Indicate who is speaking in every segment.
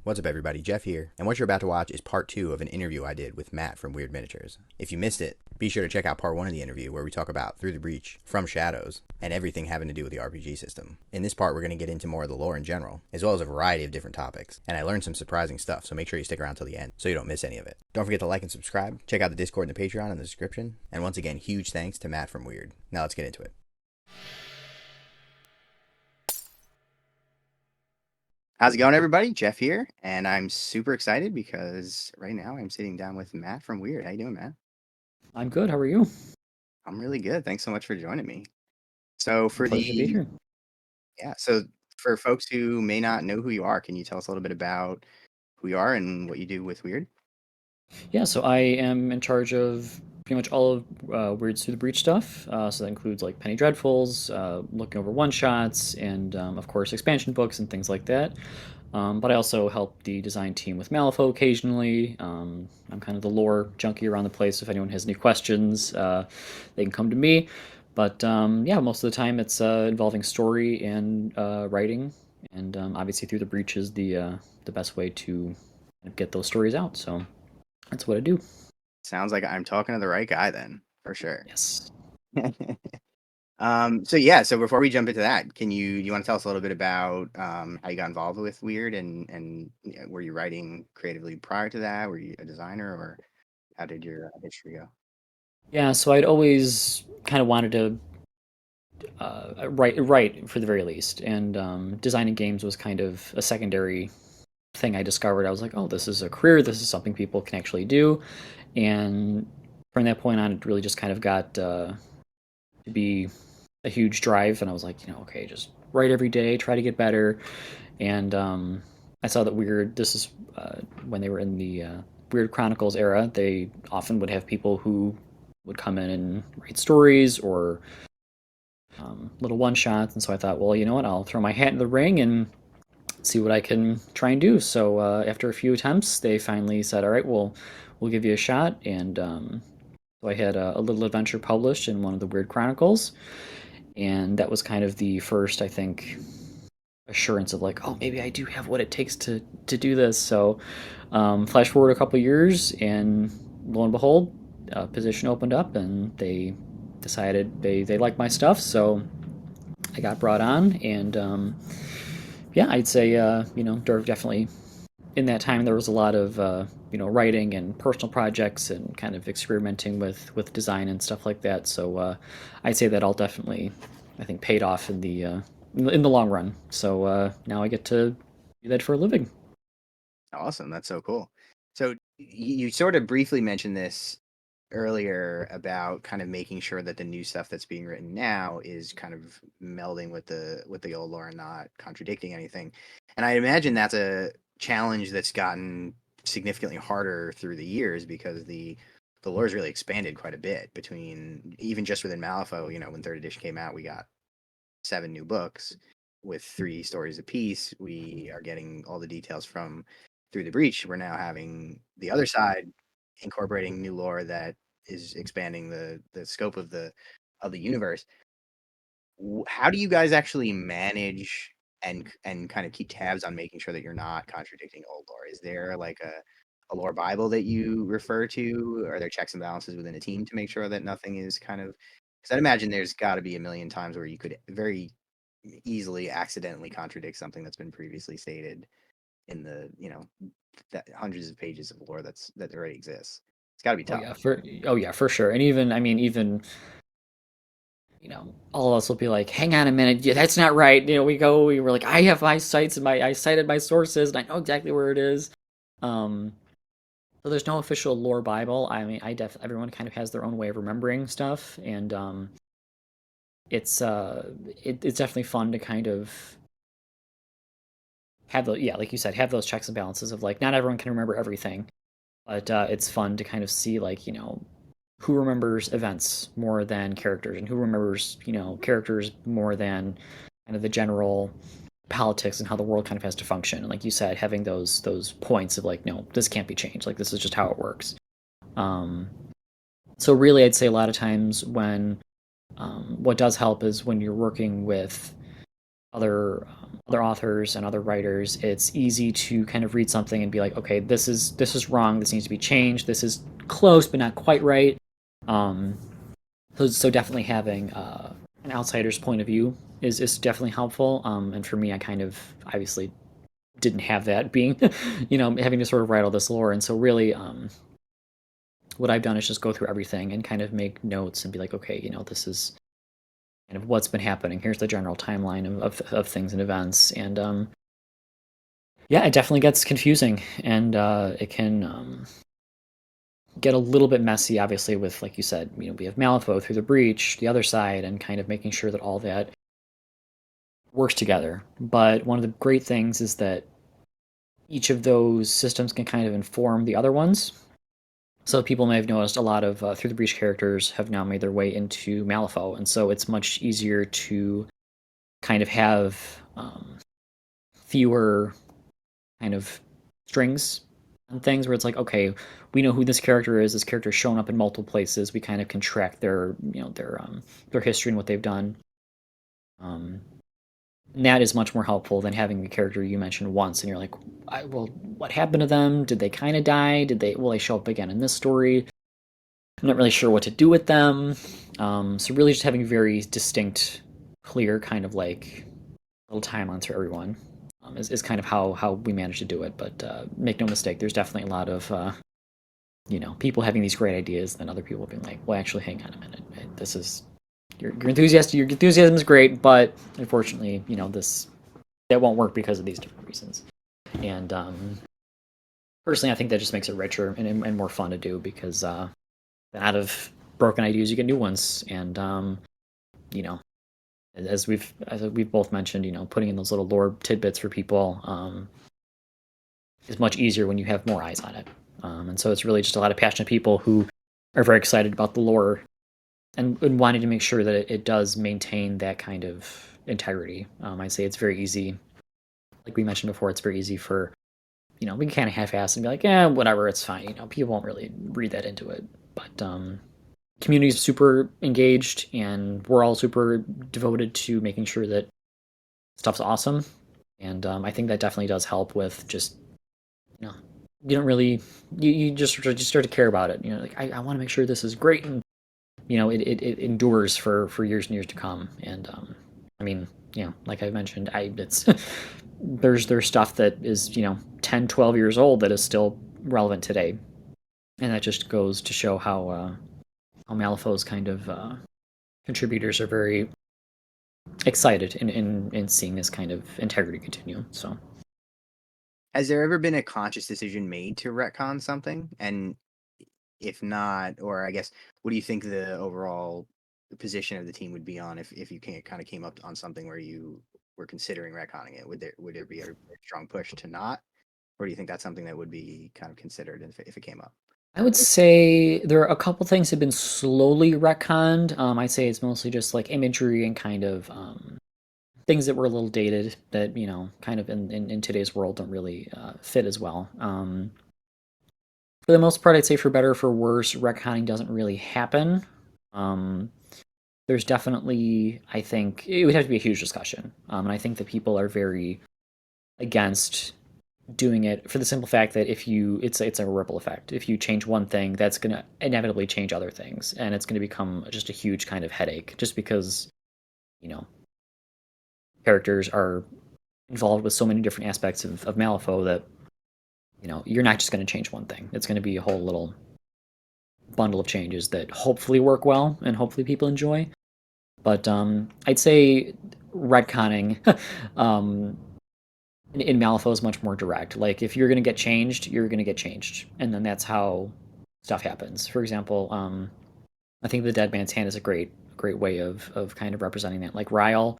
Speaker 1: What's up, everybody? Jeff here, and what you're about to watch is part 2 of an interview I did with Matt from Wyrd Miniatures. If you missed it, be sure to check out part 1 of the interview where we talk about Through the Breach, From Shadows, and everything having to do with the RPG system. In this part, we're going to get into more of the lore in general, as well as a variety of different topics, and I learned some surprising stuff, so make sure you stick around till the end so you don't miss any of it. Don't forget to like and subscribe, check out the Discord and the Patreon in the description, and once again, huge thanks to Matt from Wyrd. Now let's get into it. How's it going, everybody? Jeff here, and I'm super excited because right now I'm sitting down with Matt from Wyrd. How you doing, Matt?
Speaker 2: I'm good. How are you?
Speaker 1: I'm really good. Thanks so much for joining me. So
Speaker 2: Pleasure to be here.
Speaker 1: so for folks who may not know who you are, can you tell us a little bit about who you are and what you do with Wyrd?
Speaker 2: Yeah, so I am in charge of pretty much all of Wyrd Through the Breach stuff. So that includes like Penny Dreadfuls, looking over one shots, and of course expansion books and things like that. But I also help the design team with Malifaux occasionally. I'm kind of the lore junkie around the place. If anyone has any questions, they can come to me. But yeah, most of the time it's involving story and writing, and obviously Through the Breach is the best way to get those stories out. So that's what I do.
Speaker 1: Sounds like I'm talking to the right guy then, for sure.
Speaker 2: Yes.
Speaker 1: So before we jump into that, you want to tell us a little bit about how you got involved with Wyrd and were you writing creatively prior to that? Were you a designer, or how did your history go?
Speaker 2: Yeah, so I'd always kind of wanted to write for the very least, and designing games was kind of a secondary thing I discovered. I was like, oh, this is a career. This is something people can actually do, and from that point on, it really just kind of got to be a huge drive. And I was like, okay, just write every day, try to get better. And I saw that Wyrd. This is when they were in the Wyrd Chronicles era. They often would have people who would come in and write stories or little one shots. And so I thought, well, you know what? I'll throw my hat in the ring and see what I can try and do. So after a few attempts, they finally said, all right, we'll give you a shot. And so I had a little adventure published in one of the Wyrd Chronicles. And that was kind of the first, I think, assurance of like, oh, maybe I do have what it takes to do this. So flash forward a couple years, and lo and behold, a position opened up, and they decided they liked my stuff. So I got brought on, and yeah, I'd say definitely in that time there was a lot of writing and personal projects and kind of experimenting with design and stuff like that. So I'd say that all definitely, I think, paid off in the long run. So now I get to do that for a living.
Speaker 1: Awesome, that's so cool. So you sort of briefly mentioned this earlier about kind of making sure that the new stuff that's being written now is kind of melding with the old lore and not contradicting anything. And I imagine that's a challenge that's gotten significantly harder through the years because the lore's really expanded quite a bit between even just within Malifaux. When third edition came out, we got 7 new books with 3 stories apiece. We are getting all the details from Through the Breach. We're now having the other side incorporating new lore that is expanding the scope of the universe. How do you guys actually manage and kind of keep tabs on making sure that you're not contradicting old lore? Is there like a lore Bible that you refer to? Are there checks and balances within a team to make sure that nothing is kind of, because I'd imagine there's got to be a million times where you could very easily accidentally contradict something that's been previously stated in the that hundreds of pages of lore that already exists. It's got to be
Speaker 2: Oh
Speaker 1: tough.
Speaker 2: yeah, for sure. And even I mean even all of us will be like, hang on a minute, yeah, that's not right. We were like, I have my sites and I cited my sources and I know exactly where it is. Um, so there's no official lore Bible. I mean, everyone kind of has their own way of remembering stuff, and it's it's definitely fun to kind of have the yeah, like you said, have those checks and balances of like not everyone can remember everything, but it's fun to kind of see like who remembers events more than characters, and who remembers characters more than kind of the general politics and how the world kind of has to function. And like you said, having those points of like, no, this can't be changed. Like this is just how it works. Um, so really, I'd say a lot of times when what does help is when you're working with other authors and other writers, it's easy to kind of read something and be like, okay, this is wrong. This needs to be changed. This is close but not quite right. Um, so definitely having an outsider's point of view is definitely helpful. And for me, I kind of obviously didn't have that being, having to sort of write all this lore. And so really, what I've done is just go through everything and kind of make notes and be like, okay, this is kind of what's been happening. Here's the general timeline of things and events. And yeah, it definitely gets confusing, and it can get a little bit messy, obviously, with, like you said, we have Malifaux through the breach, the other side, and kind of making sure that all that works together. But one of the great things is that each of those systems can kind of inform the other ones. So people may have noticed a lot of Through the Breach characters have now made their way into Malifaux, and so it's much easier to kind of have fewer kind of strings on things where it's like, okay, we know who this character is. This character's shown up in multiple places. We kind of can track their history and what they've done. And that is much more helpful than having a character you mentioned once and you're like, well, what happened to them? Did they kind of die? Will they show up again in this story? I'm not really sure what to do with them. So really just having very distinct, clear kind of like little timelines for everyone is kind of how we managed to do it. But make no mistake, there's definitely a lot of people having these great ideas, and then other people being like, well, actually, hang on a minute, this is your enthusiasm is great, but unfortunately, that won't work because of these different reasons. And personally, I think that just makes it richer and more fun to do, because out of broken ideas, you get new ones. And as we've both mentioned, putting in those little lore tidbits for people is much easier when you have more eyes on it. And so it's really just a lot of passionate people who are very excited about the lore and wanting to make sure that it does maintain that kind of integrity. I'd say it's very easy, like we mentioned before, it's very easy for, we can kind of half-ass and be like, yeah, whatever, it's fine. People won't really read that into it. But community's super engaged, and we're all super devoted to making sure that stuff's awesome. And I think that definitely does help with just, you don't really, you just start to care about it. Like, I want to make sure this is great, and it endures for years and years to come. And I mean, like I mentioned, it's there's stuff that is 10, 12 years old that is still relevant today, and that just goes to show how Malifaux's kind of contributors are very excited in seeing this kind of integrity continue. So,
Speaker 1: has there ever been a conscious decision made to retcon something? And if not, or I guess, what do you think the overall position of the team would be on if you kind of came up on something where you were considering retconning it? Would there be a strong push to not, or do you think that's something that would be kind of considered if it came up?
Speaker 2: I would say there are a couple things that have been slowly retconned. I'd say it's mostly just like imagery and kind of things that were a little dated that, kind of in today's world don't really fit as well. For the most part, I'd say for better or for worse, retconning doesn't really happen. There's definitely, I think, it would have to be a huge discussion. And I think that people are very against doing it for the simple fact that it's a ripple effect. If you change one thing, that's going to inevitably change other things, and it's going to become just a huge kind of headache, just because characters are involved with so many different aspects of Malifaux that you're not just going to change one thing. It's going to be a whole little bundle of changes that hopefully work well and hopefully people enjoy. But I'd say retconning in Malifaux is much more direct. Like, if you're going to get changed, you're going to get changed, and then that's how stuff happens. For example, I think the Dead Man's Hand is a great way of kind of representing that. Like, Ryle's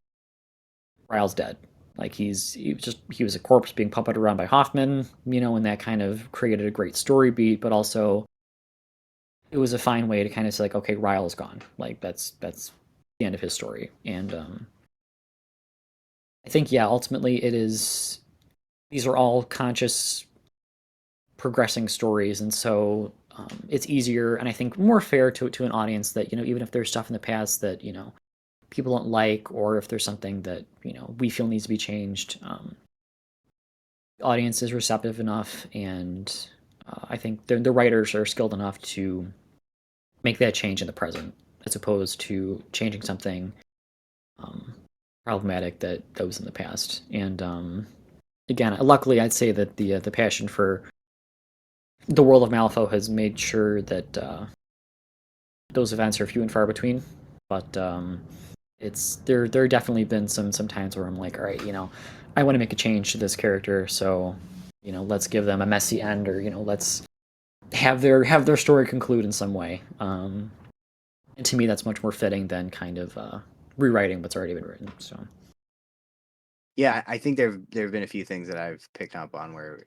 Speaker 2: dead. Like, he was a corpse being puppeted around by Hoffman, and that kind of created a great story beat, but also it was a fine way to kind of say, like, okay, Ryle's gone. Like, that's the end of his story. And I think, yeah, ultimately these are all conscious progressing stories, and so it's easier and I think more fair to an audience that, even if there's stuff in the past that, people don't like, or if there's something that we feel needs to be changed, the audience is receptive enough, and I think the writers are skilled enough to make that change in the present, as opposed to changing something um, problematic that was in the past. And again, luckily, I'd say that the passion for the world of Malifaux has made sure that those events are few and far between. But it's there definitely been some times where I'm like, all right, I want to make a change to this character, so let's give them a messy end, or let's have their story conclude in some way. And to me, that's much more fitting than kind of rewriting what's already been written. So
Speaker 1: Yeah, I think there have been a few things that I've picked up on where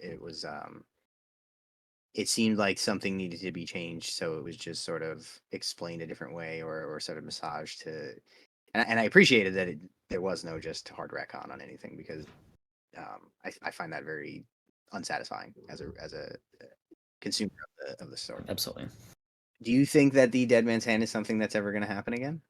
Speaker 1: it seemed like something needed to be changed, so it was just sort of explained a different way, or sort of massaged to. And I appreciated that there was no just hard retcon on anything, because I find that very unsatisfying as a consumer of the story.
Speaker 2: absolutely.
Speaker 1: Do you think that the Dead Man's Hand is something that's ever going to happen again?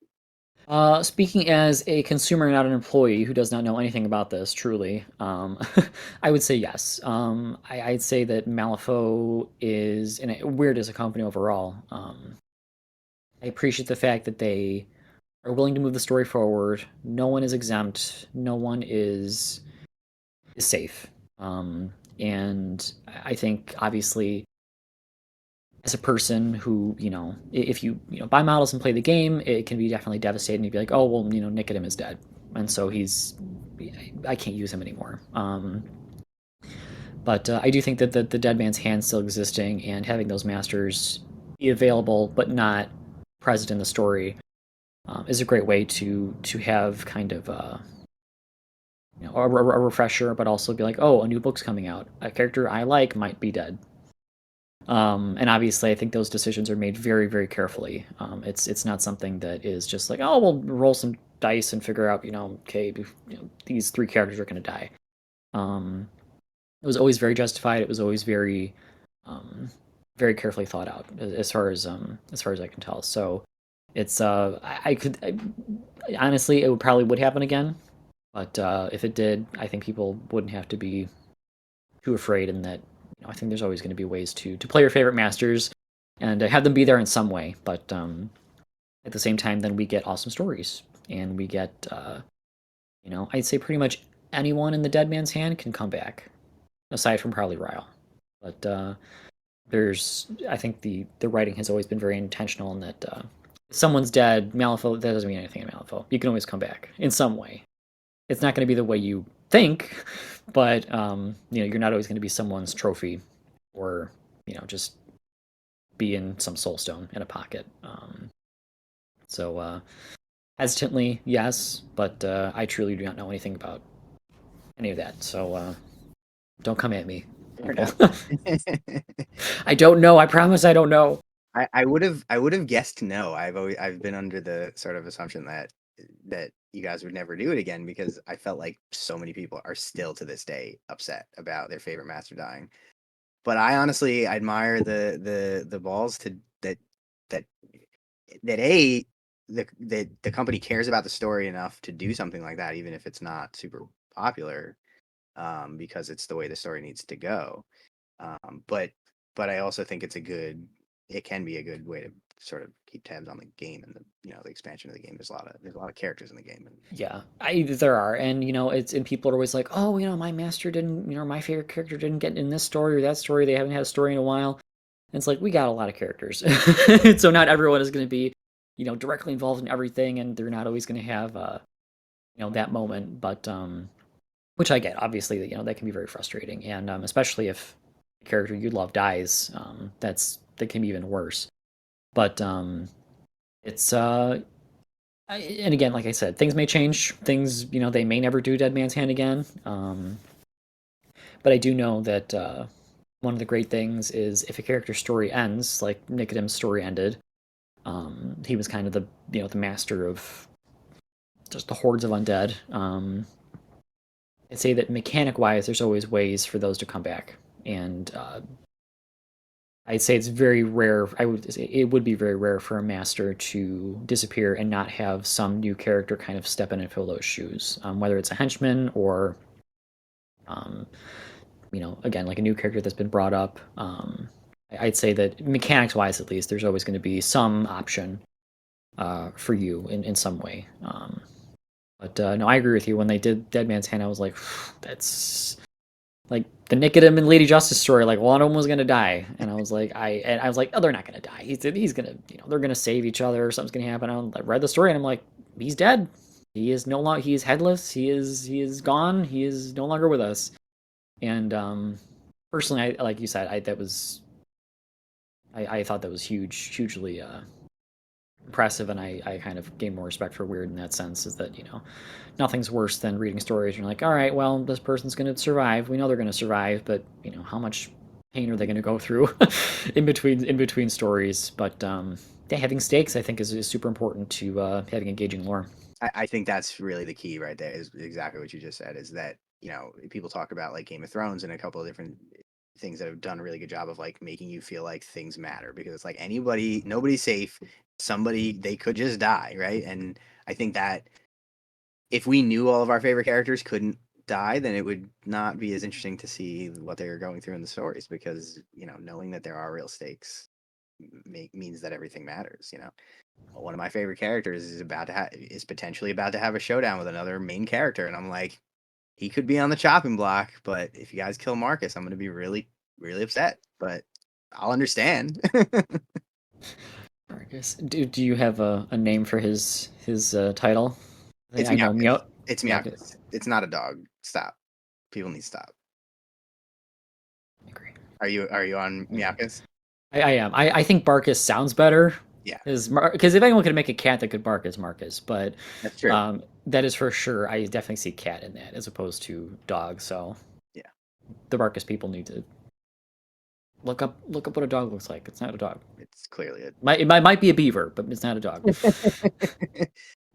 Speaker 2: Speaking as a consumer, not an employee who does not know anything about this, truly, I would say yes. I'd say that Malifaux is, and Wyrd as a company overall. I appreciate the fact that they are willing to move the story forward. No one is exempt. No one is safe. And I think obviously, as a person who, if you buy models and play the game, it can be definitely devastating to be like, oh well, Nicodem is dead, and so I can't use him anymore. But I do think that the Dead Man's Hand still existing and having those masters be available but not present in the story is a great way to have kind of a refresher, but also be like, oh, a new book's coming out. A character I like might be dead. And obviously, I think those decisions are made very, very carefully. It's not something that is just like, oh, we'll roll some dice and figure out, okay, these three characters are going to die. It was always very justified. It was always very, very carefully thought out, as far as I can tell. So it's honestly, it would happen again, but if it did, I think people wouldn't have to be too afraid, in that I think there's always going to be ways to play your favorite masters and have them be there in some way. But at the same time, then we get awesome stories, and we get I'd say pretty much anyone in the Dead Man's Hand can come back, aside from probably Ryle. But I think the writing has always been very intentional in that if someone's dead, Malifaux, that doesn't mean anything in Malifaux. You can always come back in some way. It's not going to be the way you think, but you're not always going to be someone's trophy, or just be in some soulstone in a pocket. So hesitantly, yes, but I truly do not know anything about any of that. So don't come at me. I don't know. I promise I don't know.
Speaker 1: I would have guessed no. I've been under the sort of assumption that you guys would never do it again, because I felt like so many people are still to this day upset about their favorite master dying. But I honestly admire the balls to that the company cares about the story enough to do something like that, even if it's not super popular, because it's the way the story needs to go. But I also think it can be a good way to sort of keep tabs on the game and the expansion of the game. There's a lot of characters in the game.
Speaker 2: Yeah, there are, and and people are always like, oh, my master didn't, my favorite character didn't get in this story or that story. They haven't had a story in a while. And it's like, we got a lot of characters, so not everyone is going to be, directly involved in everything, and they're not always going to have, that moment. But which I get, obviously, that can be very frustrating, and especially if the character you love dies, that can be even worse. But it's and again, like I said, things may change. Things, they may never do Dead Man's Hand again. But I do know that one of the great things is, if a character's story ends, like Nicodem's story ended, he was kind of the master of just the hordes of undead. I'd say that mechanic-wise, there's always ways for those to come back, and I'd say it's very rare. I would say it would be very rare for a master to disappear and not have some new character kind of step in and fill those shoes, whether it's a henchman or, um, again, like a new character that's been brought up. I'd say that mechanics wise, at least, there's always going to be some option for you in some way. But no, I agree with you. When they did Dead Man's Hand, I was like, that's like the Nicodim and Lady Justice story. Like one of them was gonna die, and I was like, oh, they're not gonna die. He's gonna, they're gonna save each other. Something's gonna happen. I read the story, and I'm like, he's dead. He is no longer. He is headless. He is gone. He is no longer with us. And personally, I like you said, I thought that was hugely impressive, and I kind of gained more respect for Wyrd in that sense. Is that nothing's worse than reading stories and you're like, all right, well, this person's going to survive. We know they're going to survive, but how much pain are they going to go through in between stories? But yeah, having stakes, I think, is super important to having engaging lore.
Speaker 1: I think that's really the key right there. Is exactly what you just said. Is that people talk about like Game of Thrones and a couple of different things that have done a really good job of like making you feel like things matter, because it's like nobody's safe. Somebody, they could just die, right? And I think that if we knew all of our favorite characters couldn't die, then it would not be as interesting to see what they were going through in the stories, because knowing that there are real stakes means that everything matters. One of my favorite characters is potentially about to have a showdown with another main character, and I'm like, he could be on the chopping block, but if you guys kill Marcus, I'm going to be really, really upset. But I'll understand.
Speaker 2: Marcus, do you have a name for his title?
Speaker 1: It's
Speaker 2: I know
Speaker 1: Meowcus.
Speaker 2: Meow.
Speaker 1: It's
Speaker 2: Meow.
Speaker 1: Meowcus. It's not a dog. Stop. People need to stop.
Speaker 2: I agree.
Speaker 1: Are you on Meowcus?
Speaker 2: I am. I think Barkus sounds better.
Speaker 1: Yeah,
Speaker 2: Because if anyone could make a cat that could bark, it's Marcus. But
Speaker 1: that's true.
Speaker 2: that is for sure. I definitely see cat in that as opposed to dog. So
Speaker 1: Yeah,
Speaker 2: the Barkus people need to look up what a dog looks like. It's not a dog.
Speaker 1: it's clearly a.
Speaker 2: It might be a beaver, but it's not a dog.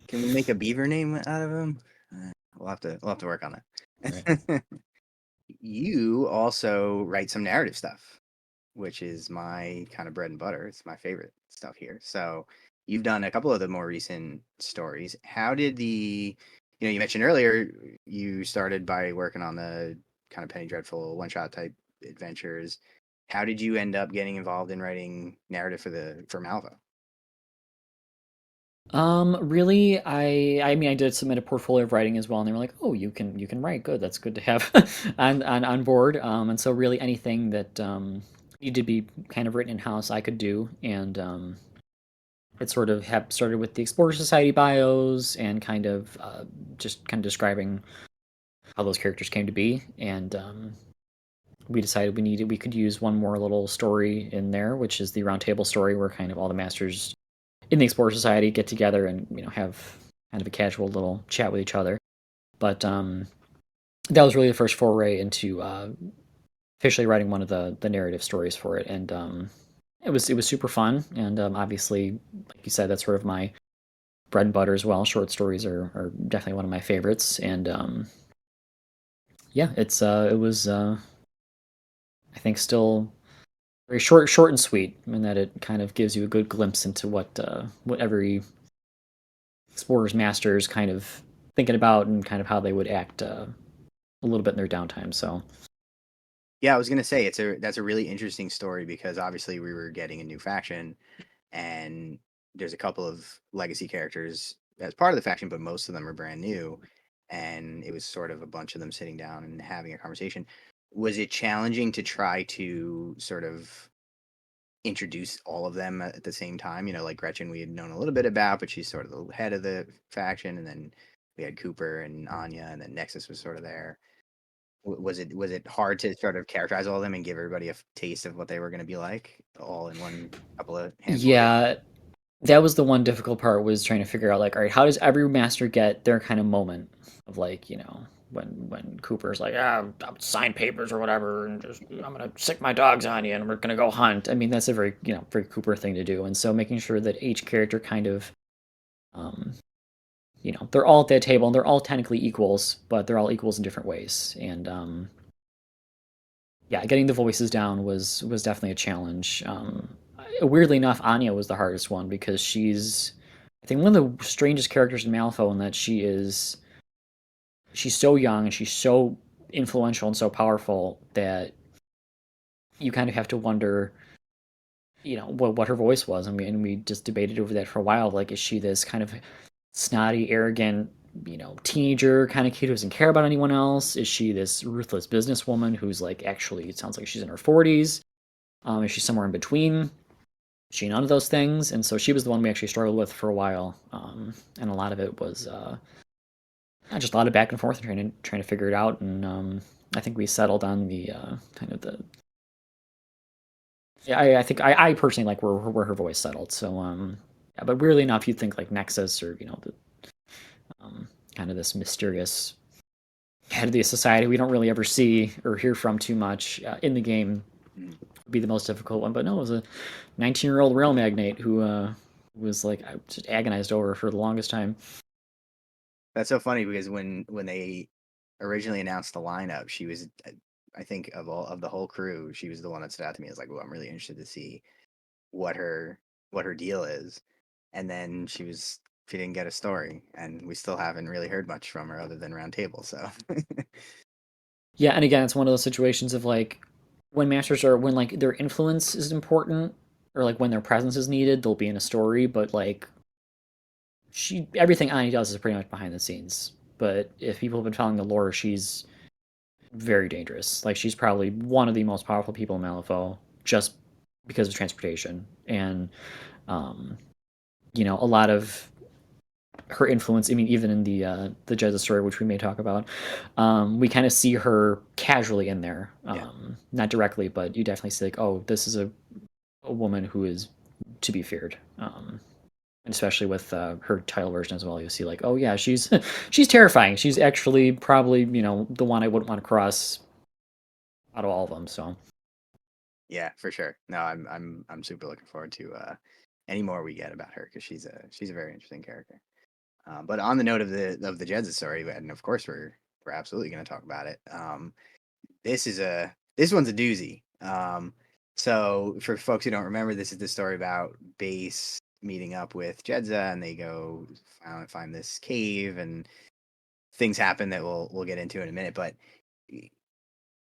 Speaker 1: Can we make a beaver name out of him? We'll have to work on that.
Speaker 2: Right.
Speaker 1: You also write some narrative stuff, which is my kind of bread and butter. It's my favorite stuff here. So you've done a couple of the more recent stories. How did you mentioned earlier you started by working on the kind of Penny Dreadful one-shot type adventures. How did you end up getting involved in writing narrative for Malifaux?
Speaker 2: Really, I mean, I did submit a portfolio of writing as well, and they were like, "Oh, you can write. Good, that's good to have on board." And so really anything that needed to be kind of written in house, I could do, and it sort of started with the Explorer Society bios and kind of just kind of describing how those characters came to be, and we decided we could use one more little story in there, which is the roundtable story where kind of all the masters in the Explorer Society get together and have kind of a casual little chat with each other. But that was really the first foray into officially writing one of the narrative stories for it, and it was super fun. And obviously, like you said, that's sort of my bread and butter as well. Short stories are definitely one of my favorites, and yeah, it was I think still very short and sweet, in that it kind of gives you a good glimpse into what every explorer's master is kind of thinking about and kind of how they would act a little bit in their downtime. So
Speaker 1: Yeah, I was gonna say that's a really interesting story, because obviously we were getting a new faction, and there's a couple of legacy characters as part of the faction, but most of them are brand new, and it was sort of a bunch of them sitting down and having a conversation. Was it challenging to try to sort of introduce all of them at the same time? Like Gretchen, we had known a little bit about, but she's sort of the head of the faction, and then we had Cooper and Anya, and then Nexus was sort of there. Was it hard to sort of characterize all of them and give everybody a taste of what they were going to be like, all in one couple of handful of days?
Speaker 2: yeah, that was the one difficult part, was trying to figure out, like, all right, how does every master get their kind of moment of, like, when Cooper's like, I'll sign papers or whatever, and just I'm gonna sick my dogs on you, and we're gonna go hunt. I mean, that's a very very Cooper thing to do, and so making sure that each character kind of um, they're all at that table and they're all technically equals, but they're all equals in different ways. And yeah, getting the voices down was definitely a challenge. Weirdly enough, Anya was the hardest one because she's, I think, one of the strangest characters in Malifaux in that she's so young and she's so influential and so powerful that you kind of have to wonder, what her voice was. I mean, and we just debated over that for a while. Like, is she this kind of snotty, arrogant, teenager kind of kid who doesn't care about anyone else? Is she this ruthless businesswoman who's like actually, it sounds like she's in her 40s? Is she somewhere in between? Is she none of those things? And so she was the one we actually struggled with for a while. And a lot of it was just a lot of back and forth and trying to figure it out. And I think we settled on the kind of the. Yeah, I think I personally like where her voice settled. So yeah, but weirdly enough, you'd think like Nexus or the kind of this mysterious head of the society we don't really ever see or hear from too much in the game would be the most difficult one. But no, it was a 19-year-old rail magnate who was like I just agonized over for the longest time.
Speaker 1: That's so funny because when they originally announced the lineup, she was, I think, of the whole crew, she was the one that stood out to me as like, well, I'm really interested to see what her deal is. And then she didn't get a story, and we still haven't really heard much from her other than Round Table. So
Speaker 2: Yeah, and again, it's one of those situations of like when like their influence is important or like when their presence is needed, they'll be in a story. But like everything Ani does is pretty much behind the scenes. But if people have been following the lore, she's very dangerous. Like she's probably one of the most powerful people in Malifaux just because of transportation and a lot of her influence. I mean, even in the Jezza story, which we may talk about, we kind of see her casually in there,
Speaker 1: yeah,
Speaker 2: not directly, but you definitely see like, oh, this is a woman who is to be feared. And especially with her title version as well, you'll see like, oh yeah, she's she's terrifying. She's actually probably the one I wouldn't want to cross out of all of them. So
Speaker 1: yeah, for sure. No, I'm super looking forward to any more we get about her because she's a very interesting character. But on the note of the Jed's story, and of course we're absolutely going to talk about it. This one's a doozy. So for folks who don't remember, this is the story about Base meeting up with Jedza, and they go find this cave, and things happen that we'll get into in a minute. But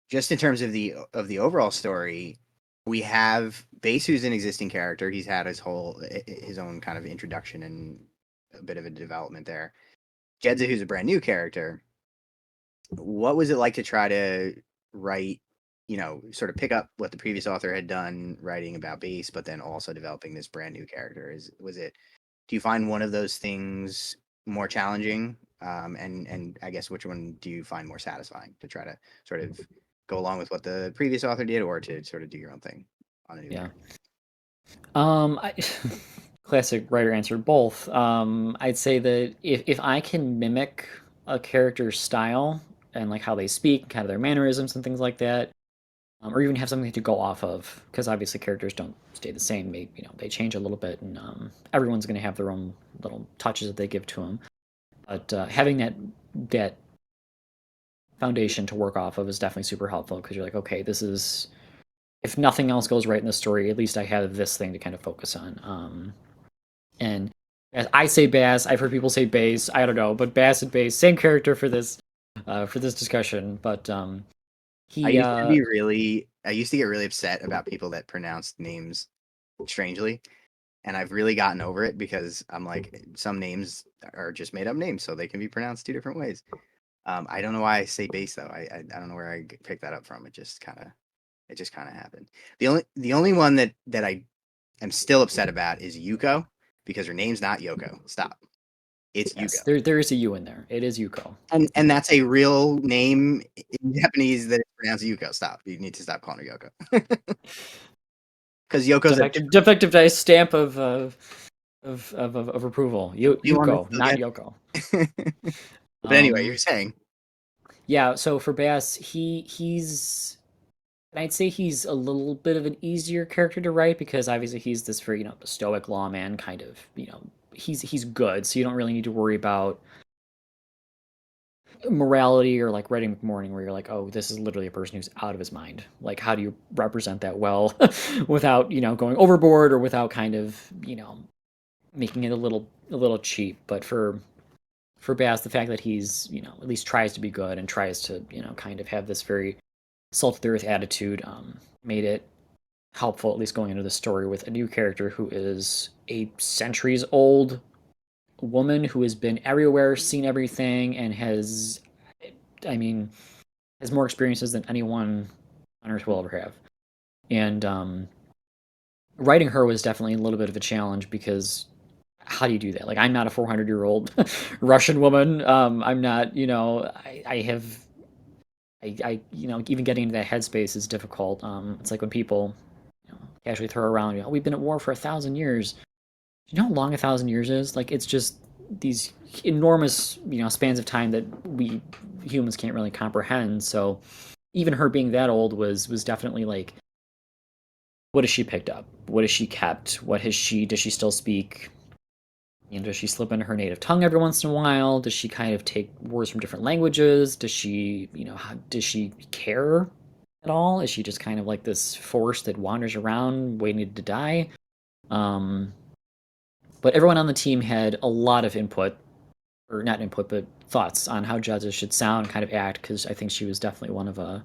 Speaker 1: just in terms of the overall story, we have Base, who's an existing character. He's had his own kind of introduction and a bit of a development there. Jedza, who's a brand new character. What was it like to try to write, sort of pick up what the previous author had done writing about Base, but then also developing this brand new character? Do you find one of those things more challenging? And I guess which one do you find more satisfying, to try to sort of go along with what the previous author did, or to sort of do your own thing on a new
Speaker 2: yeah,
Speaker 1: character?
Speaker 2: I, classic writer answer both. I'd say that if I can mimic a character's style and like how they speak, kind of their mannerisms and things like that, or even have something to go off of, because obviously characters don't stay the same. They change a little bit, and everyone's going to have their own little touches that they give to them. But having that foundation to work off of is definitely super helpful because you're like, okay, this is if nothing else goes right in the story, at least I have this thing to kind of focus on. And as I say Bass, I've heard people say Bass. I don't know, but Bass and Bass, same character for this discussion. But he
Speaker 1: I used to get really upset about people that pronounced names strangely, and I've really gotten over it because I'm like, some names are just made up names, so they can be pronounced two different ways. I don't know why I say Base though. I don't know where I picked that up from. It just kind of happened. The only one that I am still upset about is Yuko, because her name's not Yoko. Stop. It's
Speaker 2: yes,
Speaker 1: Yuko.
Speaker 2: there is a U in there. It is Yuko.
Speaker 1: And that's a real name in Japanese that is pronounced Yuko. Stop. You need to stop calling her Yoko. Because Yoko's a
Speaker 2: Defective dice stamp of approval.
Speaker 1: you want to
Speaker 2: Yuko,
Speaker 1: still
Speaker 2: not
Speaker 1: get.
Speaker 2: Yoko.
Speaker 1: But anyway, you're
Speaker 2: Um,
Speaker 1: saying.
Speaker 2: yeah. So for Bass, he's and I'd say he's a little bit of an easier character to write because obviously he's this very stoic lawman kind of he's good, so you don't really need to worry about morality or like writing morning where you're like, oh, this is literally a person who's out of his mind. Like, how do you represent that well without, going overboard or without kind of, making it a little cheap. But for Bass, the fact that he's, at least tries to be good and tries to, kind of have this very salt of the earth attitude, made it helpful, at least going into the story with a new character who is a centuries old woman who has been everywhere, seen everything, and I mean, has more experiences than anyone on Earth will ever have. And writing her was definitely a little bit of a challenge because how do you do that? Like, I'm not a 400-year-old Russian woman. I'm not, I have, even getting into that headspace is difficult. It's like when people, casually throw around, we've been at war for 1,000 years. You know how long 1,000 years is? Like, it's just these enormous, spans of time that we humans can't really comprehend. So even her being that old was definitely like, what has she picked up? What has she kept? Does she still speak? Does she slip into her native tongue every once in a while? Does she kind of take words from different languages? Does she, does she care at all? Is she just kind of like this force that wanders around waiting to die? But everyone on the team had a lot of input, or not input, but thoughts on how judges should sound, kind of act, because I think she was definitely one of the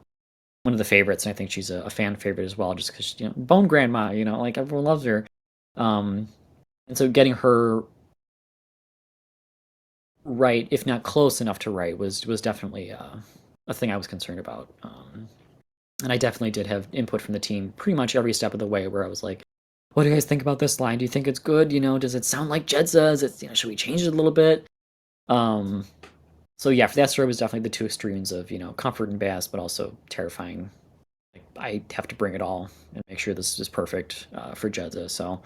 Speaker 2: favorites, and I think she's a fan favorite as well, just because Bone Grandma, like everyone loves her. And so getting her right, if not close enough to right, was definitely a thing I was concerned about. And I definitely did have input from the team pretty much every step of the way, where I was like, what do you guys think about this line? Do you think it's good? Does it sound like Jedza? Is it, should we change it a little bit? So yeah, for that story, it was definitely the two extremes of, comfort and Bass, but also terrifying. Like, I have to bring it all and make sure this is perfect for Jedza. So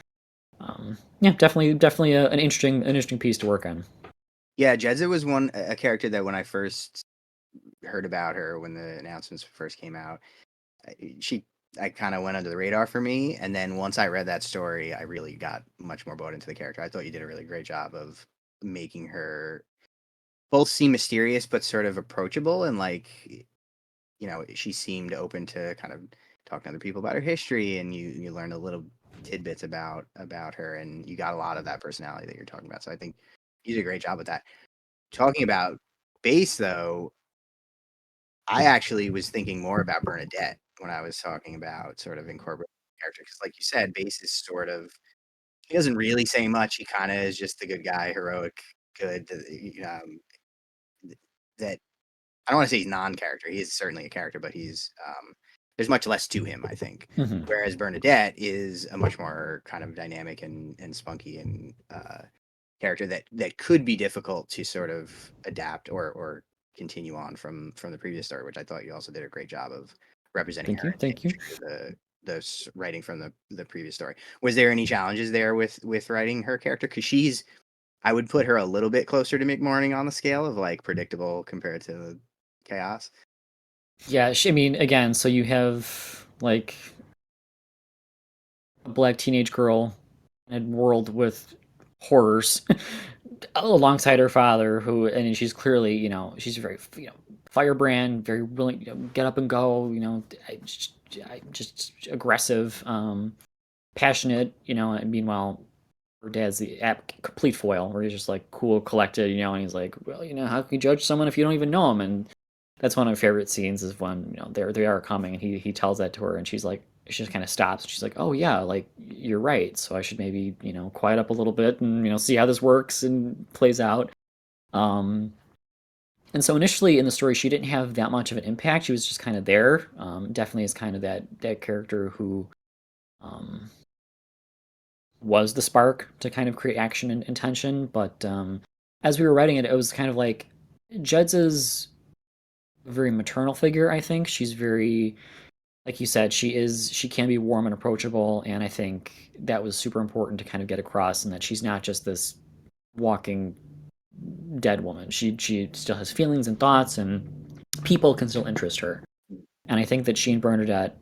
Speaker 2: yeah, definitely an interesting piece to work on.
Speaker 1: Yeah, Jedza was a character that when I first heard about her, when the announcements first came out, I kind of went under the radar for me. And then once I read that story, I really got much more bought into the character. I thought you did a really great job of making her both seem mysterious but sort of approachable, and like, she seemed open to kind of talking to other people about her history, and you learned a little tidbits about her, and you got a lot of that personality that you're talking about. So I think you did a great job with that. Talking about base, though, I actually was thinking more about Bernadette when I was talking about sort of incorporating the character, because like you said, base is sort of, he doesn't really say much. He kind of is just the good guy, heroic good, that I don't want to say he's non-character. He is certainly a character, but there's much less to him, I think.
Speaker 2: Mm-hmm.
Speaker 1: Whereas Bernadette is a much more kind of dynamic and spunky and character that could be difficult to sort of adapt or continue on from the previous story, which I thought you also did a great job of representing
Speaker 2: Thank
Speaker 1: her
Speaker 2: you,
Speaker 1: and
Speaker 2: thank
Speaker 1: staying
Speaker 2: you.
Speaker 1: true to the writing from the previous story. Was there any challenges there with writing her character? Because I would put her a little bit closer to McMorning on the scale of like predictable compared to chaos.
Speaker 2: Yeah, I mean, again, so you have like a black teenage girl in a world with horrors alongside her father, and she's clearly, she's very, firebrand, very willing, get up and go, just aggressive, passionate, and meanwhile, her dad's the complete foil, where he's just like cool, collected, and he's like, well, how can you judge someone if you don't even know him? And that's one of my favorite scenes is when they are coming, and he tells that to her, and she's like, she just kind of stops. She's like, oh yeah, like you're right. So I should maybe quiet up a little bit and see how this works and plays out. Um, and so initially in the story, she didn't have that much of an impact. She was just kind of there. Definitely is kind of that character who um, was the spark to kind of create action and tension. But as we were writing it, it was kind of like Jed's a very maternal figure. I think she's very, like you said, she can be warm and approachable, and I think that was super important to kind of get across, and that she's not just this walking dead woman. She still has feelings and thoughts, and people can still interest her. And I think that she and Bernadette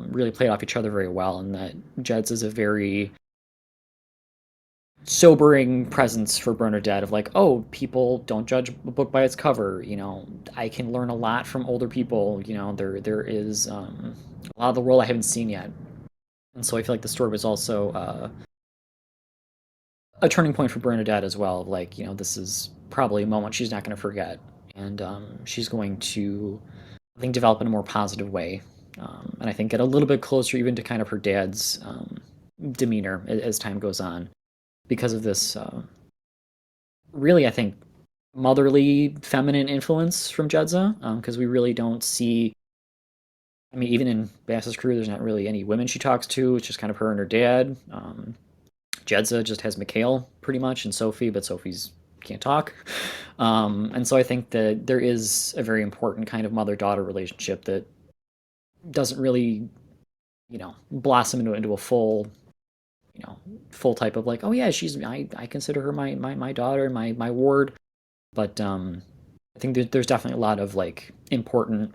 Speaker 2: really played off each other very well, and that Jed's is a very sobering presence for Bernadette of like, oh, people don't judge a book by its cover. I can learn a lot from older people. There is a lot of the world I haven't seen yet, and so I feel like the story was also a turning point for Bernadette as well. Like, this is probably a moment she's not going to forget, and she's going to, I think, develop in a more positive way, and I think get a little bit closer even to kind of her dad's demeanor as time goes on because of this. Really, I think motherly, feminine influence from Jedza, because we really don't see. I mean, even in Bass's crew, there's not really any women she talks to. It's just kind of her and her dad. Jedza just has Mikhail pretty much and Sophie, but Sophie's can't talk. And so I think that there is a very important kind of mother-daughter relationship that doesn't really, blossom into a full type of like, oh yeah, I consider her my daughter, my ward. But I think there's definitely a lot of like important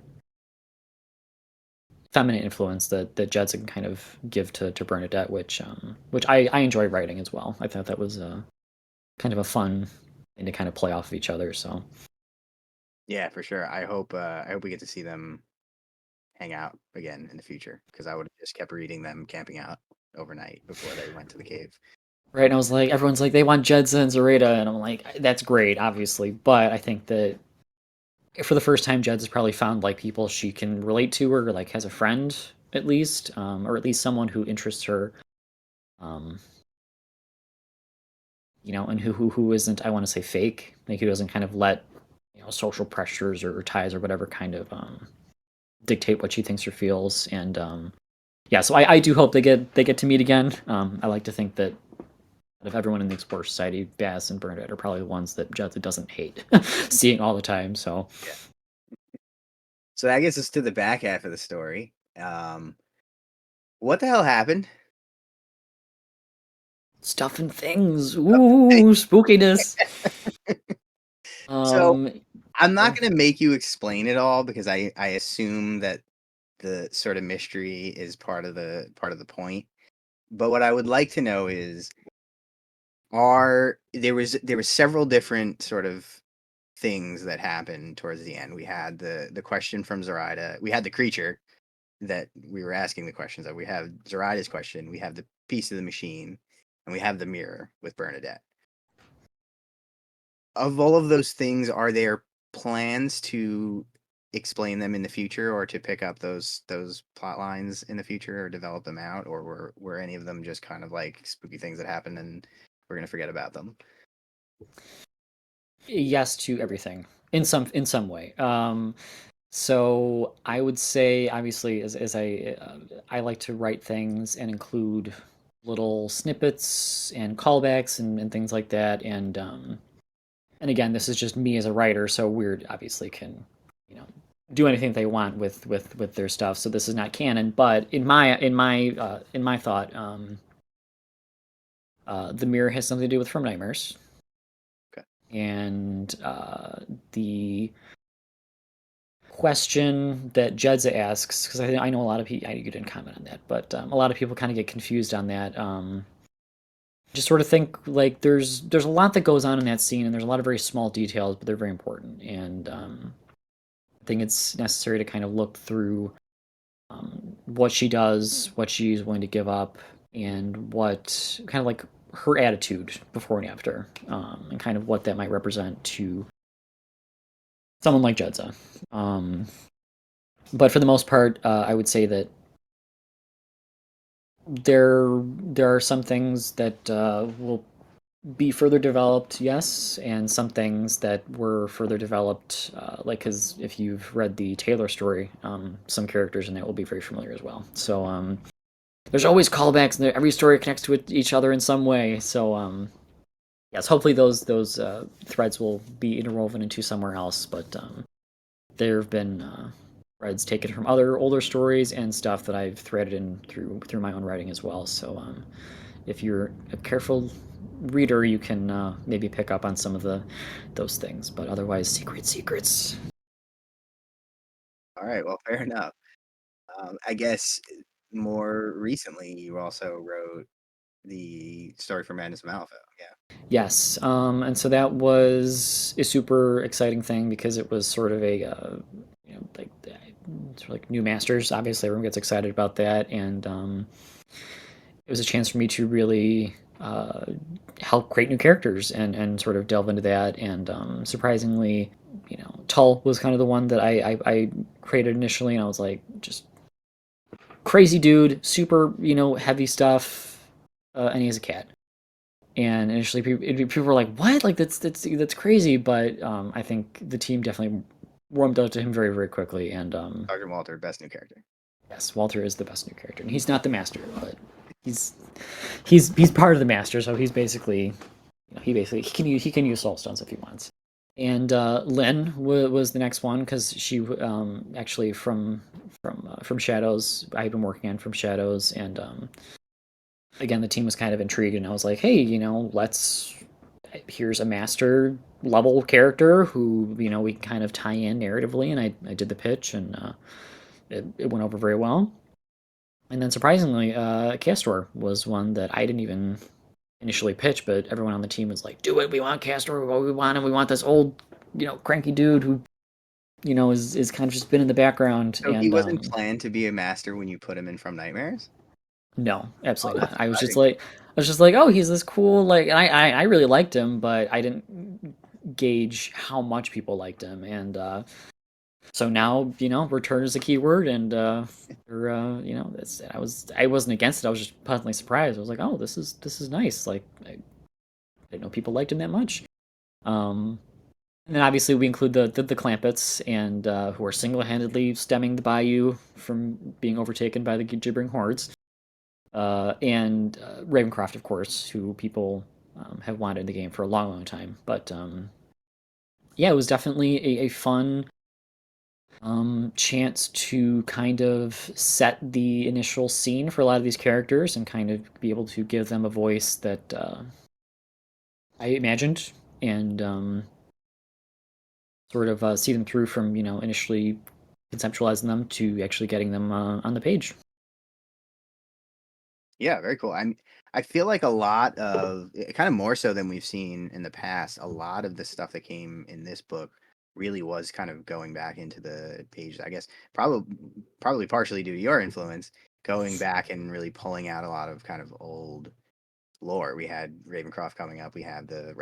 Speaker 2: feminine influence that Jedza can kind of give to Bernadette, which I enjoy writing as well. I thought that was kind of a fun thing to kind of play off of each other. So
Speaker 1: Yeah, for sure. I hope we get to see them hang out again in the future because I would have just kept reading them camping out overnight before they went to the cave.
Speaker 2: right, and I was like, everyone's like they want Jedza and Zareta, and I'm like, that's great, obviously, but I think that for the first time, Jed's probably found like people she can relate to or like has a friend at least, or at least someone who interests her, um, and who isn't, I want to say, fake, like who doesn't kind of let social pressures or ties or whatever kind of dictate what she thinks or feels. And yeah, so I do hope they get to meet again. I like to think that of everyone in the Explorer Society, Bass and Bernadette are probably the ones that Jedza doesn't hate seeing all the time. So
Speaker 1: Yeah. So that gets us to the back half of the story. What the hell happened?
Speaker 2: stuff and things, ooh, spookiness.
Speaker 1: So
Speaker 2: Um,
Speaker 1: I'm
Speaker 2: yeah.
Speaker 1: not going to make you explain it all because I assume that the sort of mystery is part of the point. But what I would like to know is there was several different sort of things that happened towards the end. We had the question from Zoraida. We had the creature that we were asking the questions of. We have Zoraida's question. We have the piece of the machine, and we have the mirror with Bernadette. Of all of those things, are there plans to explain them in the future or to pick up those plot lines in the future or develop them out, or were any of them just kind of like spooky things that happened and we're gonna forget about them?
Speaker 2: Yes to everything in some way. So I would say, obviously, as I like to write things and include little snippets and callbacks and things like that. And again, this is just me as a writer, so Wyrd obviously can, you know, do anything they want with their stuff. So this is not canon, but in my thought, the mirror has something to do with From Nightmares,
Speaker 1: Okay.
Speaker 2: and the question that Jedza asks, because I know a lot of people, you didn't comment on that, but a lot of people kind of get confused on that. Just sort of think like there's a lot that goes on in that scene, and there's a lot of very small details, but they're very important. And I think it's necessary to kind of look through what she does, what she's willing to give up, and what kind of like her attitude before and after, and kind of what that might represent to someone like Jedza. But for the most part, I would say that there are some things that will be further developed, yes, and some things that were further developed, like because if you've read the Taylor story, some characters in that will be very familiar as well. So there's always callbacks, and every story connects to each other in some way. So yes, hopefully those threads will be interwoven into somewhere else. But there have been threads taken from other older stories and stuff that I've threaded in through my own writing as well. So if you're a careful reader, you can maybe pick up on some of those things. But otherwise, secrets.
Speaker 1: All right. Well, fair enough. I guess more recently, you also wrote the story for Madness of Malifaux. Yeah.
Speaker 2: Yes, and so that was a super exciting thing because it was sort of a like sort of like new masters. Obviously, everyone gets excited about that, and it was a chance for me to really help create new characters and sort of delve into that. And surprisingly, Tull was kind of the one that I created initially, and I was like, just crazy dude, super heavy stuff, and he has a cat. And initially, people were like, "What? Like that's crazy!" But I think the team definitely warmed up to him very very quickly. And
Speaker 1: Sergeant Walter, best new character.
Speaker 2: yes, Walter is the best new character, and he's not the master, but he's he's part of the master, so he's basically he can use soul stones if he wants. And Lynn was the next one because she actually from Shadows. I had been working on from Shadows, and again the team was kind of intrigued, and I was like, hey, let's here's a master level character who we can kind of tie in narratively, and I did the pitch, and it went over very well. And then surprisingly, Castor was one that I didn't even initially pitch, but everyone on the team was like, "Do it! We want Castor! We want him! We want this old, cranky dude who, is kind of just been in the background."
Speaker 1: So he
Speaker 2: And
Speaker 1: wasn't planned to be a master when you put him in From Nightmares?
Speaker 2: no,
Speaker 1: Oh,
Speaker 2: absolutely
Speaker 1: that's
Speaker 2: not.
Speaker 1: exciting.
Speaker 2: I was just like, oh, he's this cool, like, and I really liked him, but I didn't gauge how much people liked him, and so now return is a keyword, and I wasn't against it. I was just pleasantly surprised. I was like, oh, this is nice. Like I didn't know people liked him that much. Um, and then obviously we include the Clampets, and who are single-handedly stemming the Bayou from being overtaken by the gibbering hordes, and Ravencroft, of course, who people have wanted in the game for a long, long time. But yeah, it was definitely a fun chance to kind of set the initial scene for a lot of these characters and kind of be able to give them a voice that I imagined, and sort of see them through from initially conceptualizing them to actually getting them on the page.
Speaker 1: Yeah, very cool. I feel like a lot of kind of more so than we've seen in the past, a lot of the stuff that came in this book really was kind of going back into the pages. I guess probably partially due to your influence, going back and really pulling out a lot of kind of old lore. We had Ravencroft coming up, we have the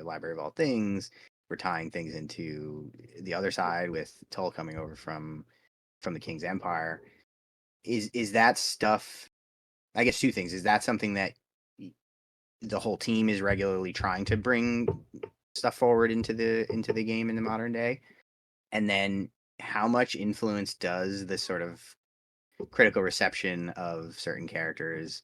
Speaker 1: Library of All Things. We're tying things into the other side with Tull coming over from the King's Empire. Is that stuff, I guess two things. Is that something that the whole team is regularly trying to bring stuff forward into the game in the modern day? And then how much influence does the sort of critical reception of certain characters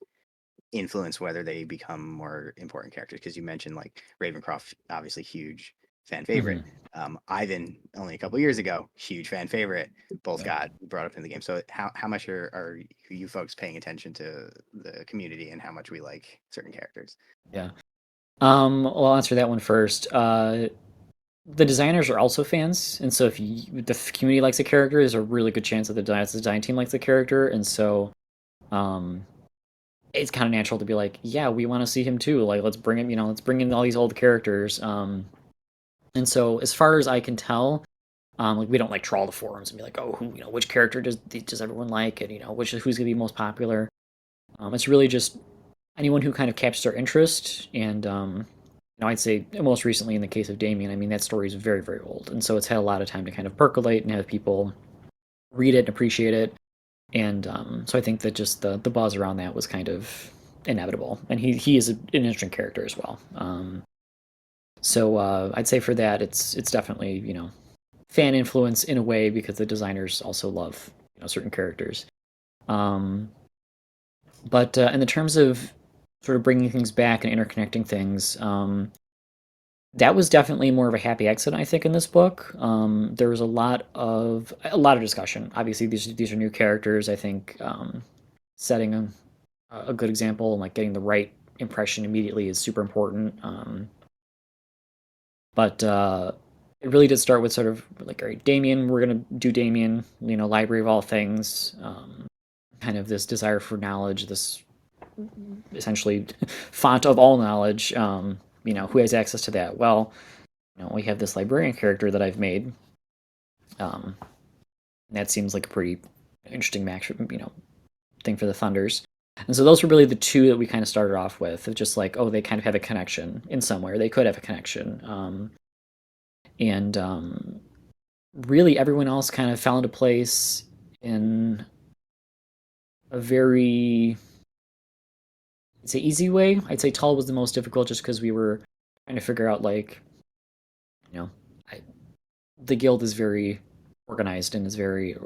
Speaker 1: influence whether they become more important characters? Because you mentioned like Ravencroft, obviously huge fan favorite.
Speaker 2: Mm-hmm.
Speaker 1: Ivan, only a couple years ago, huge fan favorite. Both
Speaker 2: Yeah.
Speaker 1: got brought up in the game. So how much are you folks paying attention to the community and how much we like certain characters?
Speaker 2: Yeah. Well, I'll answer that one first. The designers are also fans, and so if the community likes a character, there's a really good chance that the design team likes the character, and so um, it's kind of natural to be like, yeah, we want to see him too. Like, let's bring him. Let's bring in all these old characters. And so, as far as I can tell, like we don't like trawl the forums and be like, oh, which character does everyone like, and who's gonna be most popular. It's really just anyone who kind of captures our interest, and I'd say most recently in the case of Damien, I mean that story is very very old, and so it's had a lot of time to kind of percolate and have people read it and appreciate it, and so I think that just the buzz around that was kind of inevitable, and he is an interesting character as well. So I'd say for that, it's definitely fan influence in a way because the designers also love certain characters. Um, but in the terms of sort of bringing things back and interconnecting things, that was definitely more of a happy exit, I think, in this book. There was a lot of discussion. Obviously, these are new characters. I think setting a good example and like getting the right impression immediately is super important. But it really did start with sort of like, all right, Damien, we're gonna do Damien, Library of All Things, kind of this desire for knowledge, this essentially font of all knowledge. Who has access to that? Well, we have this librarian character that I've made. Um, that seems like a pretty interesting match, thing for the Thunders. And so those were really the two that we kind of started off with, of just like, oh, they kind of have a connection in some way, or they could have a connection. And really everyone else kind of fell into place in a very, I'd say, easy way. I'd say Tull was the most difficult just because we were trying to figure out, like, you know, I, the guild is very organized and is very,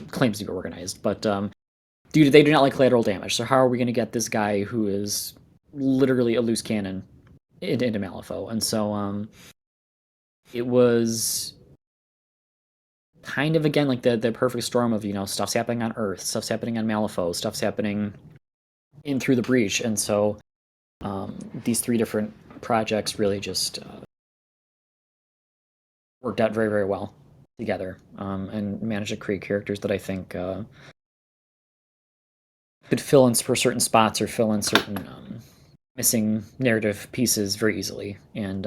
Speaker 2: claims to be organized, but they do not like collateral damage. So how are we going to get this guy who is literally a loose cannon into Malifaux? And so it was kind of, again, like the perfect storm of, stuff's happening on Earth, stuff's happening on Malifaux, stuff's happening in Through the Breach. And so these three different projects really just worked out very, very well together, and managed to create characters that I think could fill in for certain spots or fill in certain missing narrative pieces very easily. And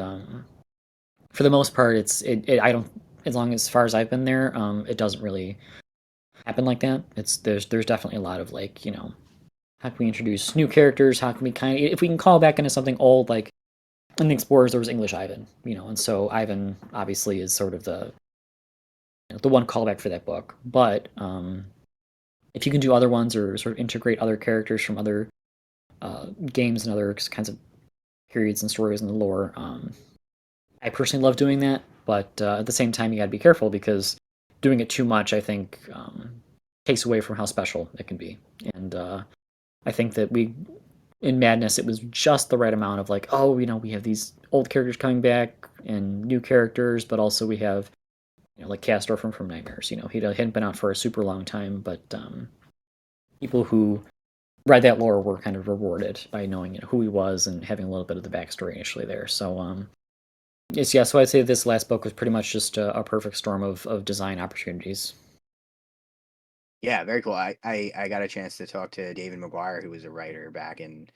Speaker 2: for the most part, I don't, as far as I've been there, it doesn't really happen like that. There's definitely a lot of, like, how can we introduce new characters? How can we if we can call back into something old, like in the Explorers there was English Ivan, and so Ivan obviously is sort of the one callback for that book. But if you can do other ones or sort of integrate other characters from other games and other kinds of periods and stories in the lore, I personally love doing that. But at the same time, you got to be careful, because doing it too much, I think, takes away from how special it can be. And I think that in Madness, it was just the right amount of, like, oh, we have these old characters coming back and new characters, but also we have, like Castor from Nightmares. He hadn't been out for a super long time, but people who read that lore were kind of rewarded by knowing, who he was and having a little bit of the backstory initially there. So so I'd say this last book was pretty much just a perfect storm of design opportunities.
Speaker 1: Yeah, very cool. I got a chance to talk to David Maguire, who was a writer back in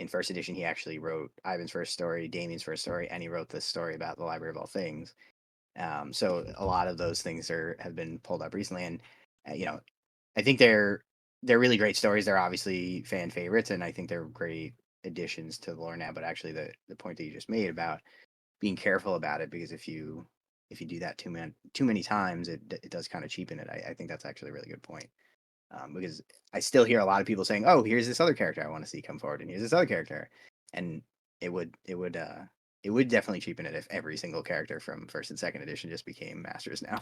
Speaker 1: first edition. He actually wrote Ivan's first story, Damien's first story, and he wrote this story about the Library of All Things. So a lot of those things have been pulled up recently, and I think they're really great stories. They're obviously fan favorites, and I think they're great additions to the lore now. But actually, the point that you just made about being careful about it, because if you do that too many times, it does kind of cheapen it. I think that's actually a really good point, because I still hear a lot of people saying, "Oh, here's this other character I want to see come forward, and here's this other character," and it would definitely cheapen it if every single character from first and second edition just became masters now.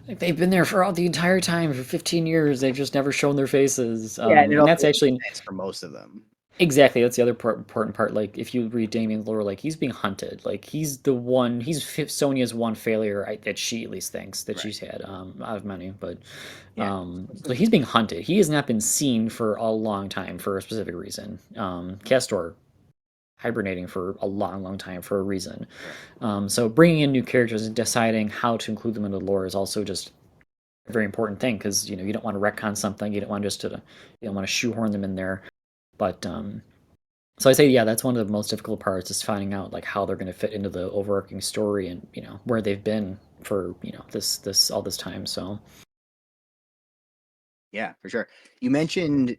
Speaker 2: Like, they've been there for the entire time, for 15 years. They've just never shown their faces.
Speaker 1: Yeah, and it
Speaker 2: And
Speaker 1: also
Speaker 2: that's actually
Speaker 1: makes sense for most of them.
Speaker 2: exactly, that's the other important part. Like, if you read Damien's lore, like, he's being hunted. Like, he's Sonia's one failure, that she at least thinks that
Speaker 1: Right.
Speaker 2: she's had, out of many. But
Speaker 1: Yeah.
Speaker 2: so he's being hunted. He has not been seen for a long time for a specific reason. Castor hibernating for a long, long time for a reason.
Speaker 1: Right.
Speaker 2: So bringing in new characters and deciding how to include them into the lore is also just a very important thing, because you don't want to retcon something. You don't want you don't want to shoehorn them in there. But so I say, yeah, that's one of the most difficult parts, is finding out, like, how they're going to fit into the overarching story, and where they've been for this all this time. So
Speaker 1: Yeah, for sure. You mentioned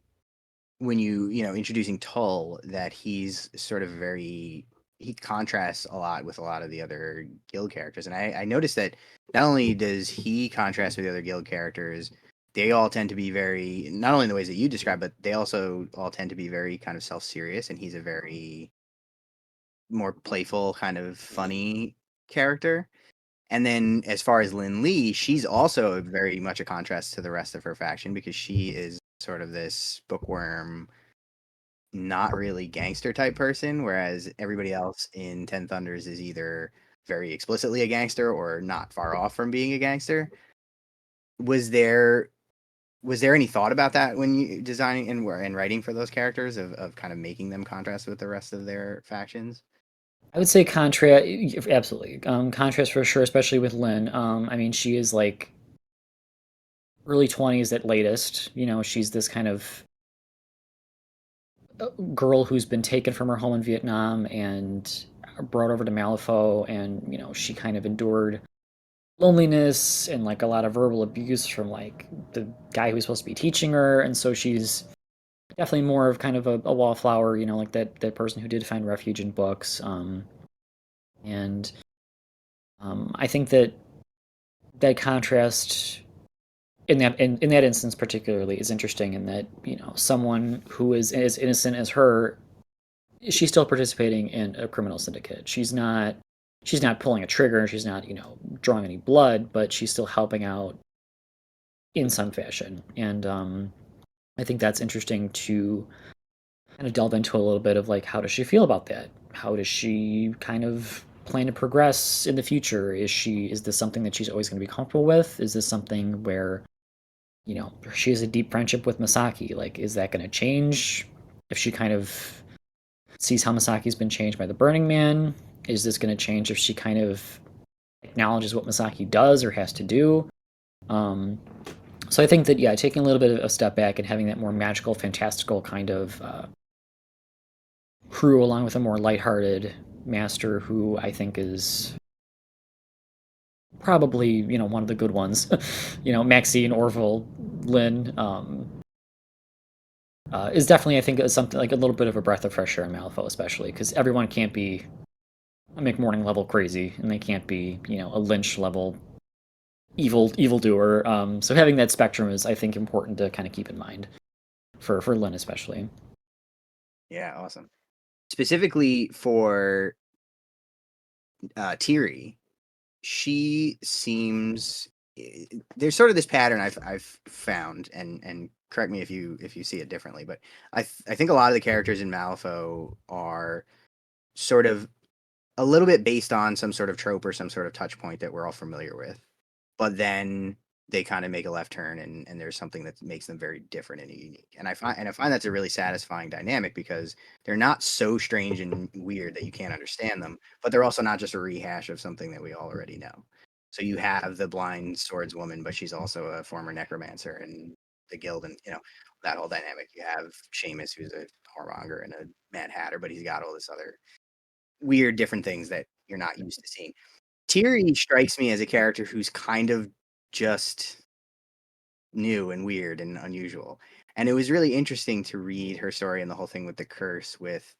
Speaker 1: when introducing Tull, that he's sort of he contrasts a lot with a lot of the other guild characters, and I noticed that not only does he contrast with the other guild characters, they all tend to be very, not only in the ways that you describe, but they also all tend to be very kind of self-serious, and he's a very more playful, kind of funny character. And then as far as Lin Lee, she's also very much a contrast to the rest of her faction, because she is sort of this bookworm, not really gangster type person, whereas everybody else in Ten Thunders is either very explicitly a gangster or not far off from being a gangster. Was there any thought about that when you designing and writing for those characters, of kind of making them contrast with the rest of their factions?
Speaker 2: I would say contrast, absolutely, contrast for sure, especially with Lynn. I mean, she is like early 20s at latest. She's this kind of girl who's been taken from her home in Vietnam and brought over to Malifaux, and she kind of endured loneliness and like a lot of verbal abuse from like the guy who's supposed to be teaching her, and so she's definitely more of kind of a wallflower, like that person who did find refuge in books. And I think that contrast in that instance particularly is interesting, in that someone who is as innocent as her, she's still participating in a criminal syndicate. She's not pulling a trigger, she's not drawing any blood, but she's still helping out in some fashion. And I think that's interesting to kind of delve into a little bit of, like, how does she feel about that? How does she kind of plan to progress in the future? Is this something that she's always going to be comfortable with? Is this something where she has a deep friendship with Masaki? Like, is that going to change if she kind of sees how Masaki's been changed by the Burning Man? Is this going to change if she kind of acknowledges what Masaki does or has to do? So I think that, yeah, taking a little bit of a step back and having that more magical, fantastical kind of crew, along with a more lighthearted master, who I think is probably one of the good ones. Maxine, Orville, Lynn, is definitely, I think, something like a little bit of a breath of fresh air in Malifaux, especially because everyone can't be a McMorning level crazy, and they can't be a Lynch level evildoer. So having that spectrum is, I think, important to kind of keep in mind for Lynn especially.
Speaker 1: Yeah, awesome. Specifically for Tiri, she seems there's sort of this pattern I've found, and correct me if you see it differently, but I think a lot of the characters in Malifaux are sort of a little bit based on some sort of trope or some sort of touch point that we're all familiar with, but then they kind of make a left turn, and there's something that makes them very different and unique. And I find that's a really satisfying dynamic, because they're not so strange and weird that you can't understand them, but they're also not just a rehash of something that we all already know. So you have the blind swordswoman, but she's also a former necromancer in the guild, and that whole dynamic. You have Seamus, who's a whoremonger and a Mad Hatter, but he's got all this other weird different things that you're not used to seeing. Tiri strikes me as a character who's kind of just new and weird and unusual. And it was really interesting to read her story and the whole thing with the curse with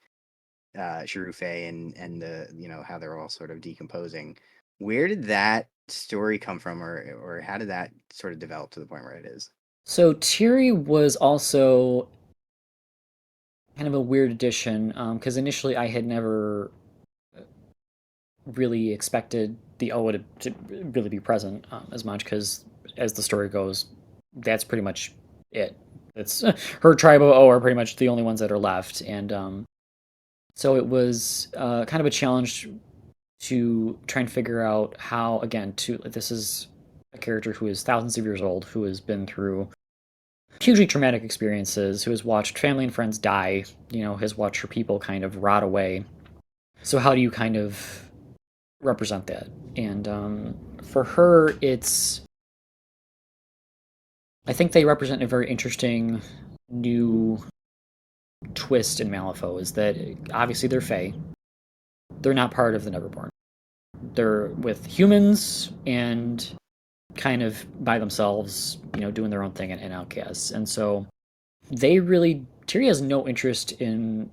Speaker 1: Sharufe, and the how they're all sort of decomposing. Where did that story come from, or how did that sort of develop to the point where it is?
Speaker 2: So Tiri was also kind of a weird addition, because initially I had never really expected the Oa to really be present as much, because as the story goes, that's pretty much it. It's her tribe of Oa are pretty much the only ones that are left, and so it was kind of a challenge to try and figure out how, again, to this is a character who is thousands of years old, who has been through hugely traumatic experiences, who has watched family and friends die, has watched her people kind of rot away. So how do you kind of represent that? And for her, I think they represent a very interesting new twist in Malifaux, is that obviously they're Fae. They're not part of the Neverborn. They're with humans and kind of by themselves, doing their own thing and outcasts. And so Tiri has no interest in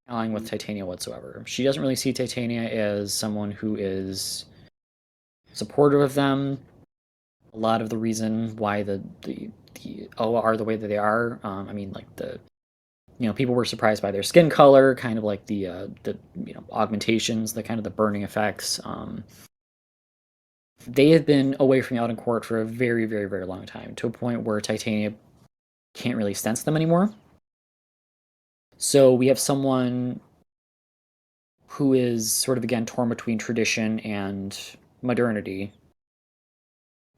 Speaker 2: allying with Titania whatsoever. She doesn't really see Titania as someone who is supportive of them. A lot of the reason why the Oa are the way that they are, I mean, like people were surprised by their skin color, kind of like the augmentations, the kind of the burning effects. They have been away from the Outer Court for a very, very, very long time, to a point where Titania can't really sense them anymore. So we have someone who is sort of, again, torn between tradition and modernity,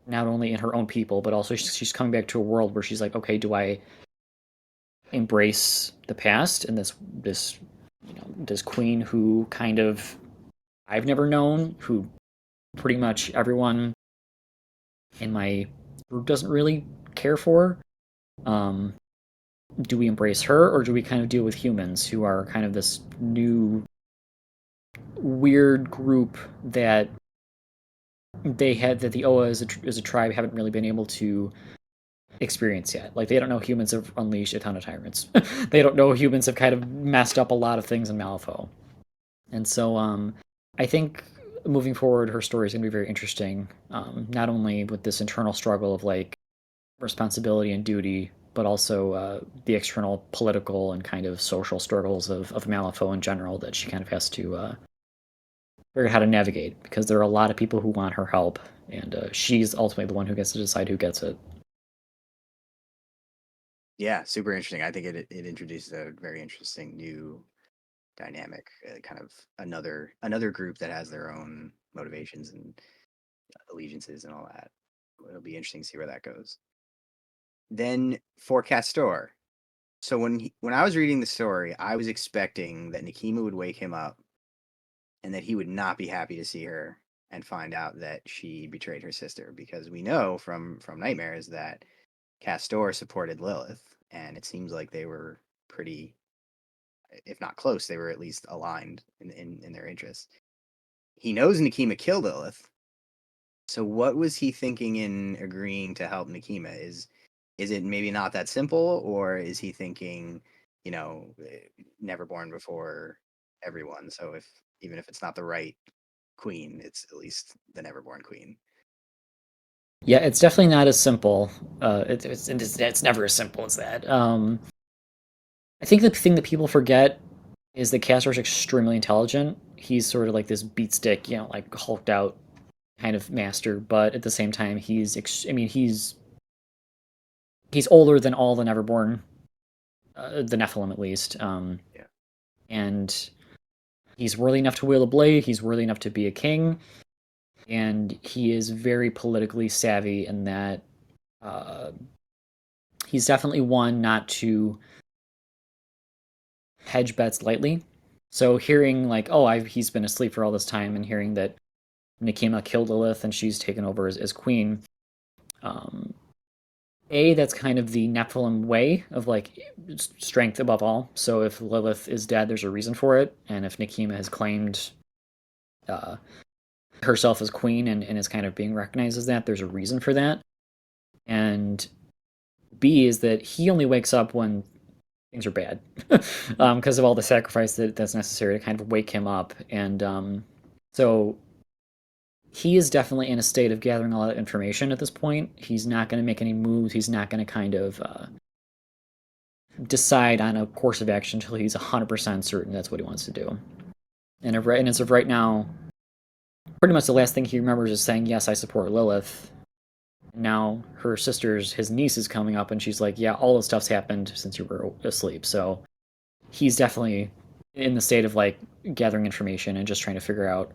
Speaker 2: not only in her own people, but also she's coming back to a world where she's like, okay, do I embrace the past and this queen who kind of I've never known, who pretty much everyone in my group doesn't really care for, do we embrace her, or do we kind of deal with humans who are kind of this new weird group that that the Oa as a tribe haven't really been able to experience yet. Like they don't know humans have unleashed a ton of tyrants. They don't know humans have kind of messed up a lot of things in Malifaux. And so I think moving forward her story is going to be very interesting. Not only with this internal struggle of like responsibility and duty, but also the external political and kind of social struggles of Malifaux in general that she kind of has to figure out how to navigate, because there are a lot of people who want her help, and she's ultimately the one who gets to decide who gets it.
Speaker 1: Yeah, super interesting. I think it introduces a very interesting new dynamic, kind of another group that has their own motivations and allegiances and all that. It'll be interesting to see where that goes. Then for Castor. So when I was reading the story, I was expecting that Nikima would wake him up and that he would not be happy to see her and find out that she betrayed her sister, because we know from Nightmares that Castor supported Lilith, and it seems like they were pretty, if not close, they were at least aligned in their interests. He knows Nikima killed Lilith, so what was he thinking in agreeing to help Nikima? Is it maybe not that simple, or is he thinking, never born before everyone? So if even if it's not the right queen, it's at least the neverborn queen.
Speaker 2: Yeah, it's definitely not as simple. It's never as simple as that. I think the thing that people forget is that Castor's extremely intelligent. He's sort of like this beatstick, like hulked out kind of master, but at the same time, he's older than all the Neverborn, the Nephilim at least,
Speaker 1: Yeah.
Speaker 2: and he's worthy enough to wield a blade. He's worthy enough to be a king, and he is very politically savvy in that uh, he's definitely one not to hedge bets lightly. So hearing like, oh, he's been asleep for all this time, and hearing that Nikima killed Lilith and she's taken over as queen, um, that's kind of the Nephilim way of like strength above all. So if Lilith is dead, there's a reason for it, and if Nikima has claimed uh, herself as queen and is kind of being recognized as that, there's a reason for that. And B is that he only wakes up when things are bad because of all the sacrifice that's necessary to kind of wake him up. And so he is definitely in a state of gathering a lot of information at this point. He's not going to make any moves. He's not going to kind of decide on a course of action until he's 100% certain that's what he wants to do. And as of right now, pretty much the last thing he remembers is saying, yes, I support Lilith. Now her his niece is coming up, and she's like, yeah, all this stuff's happened since you were asleep. So he's definitely in the state of like gathering information and just trying to figure out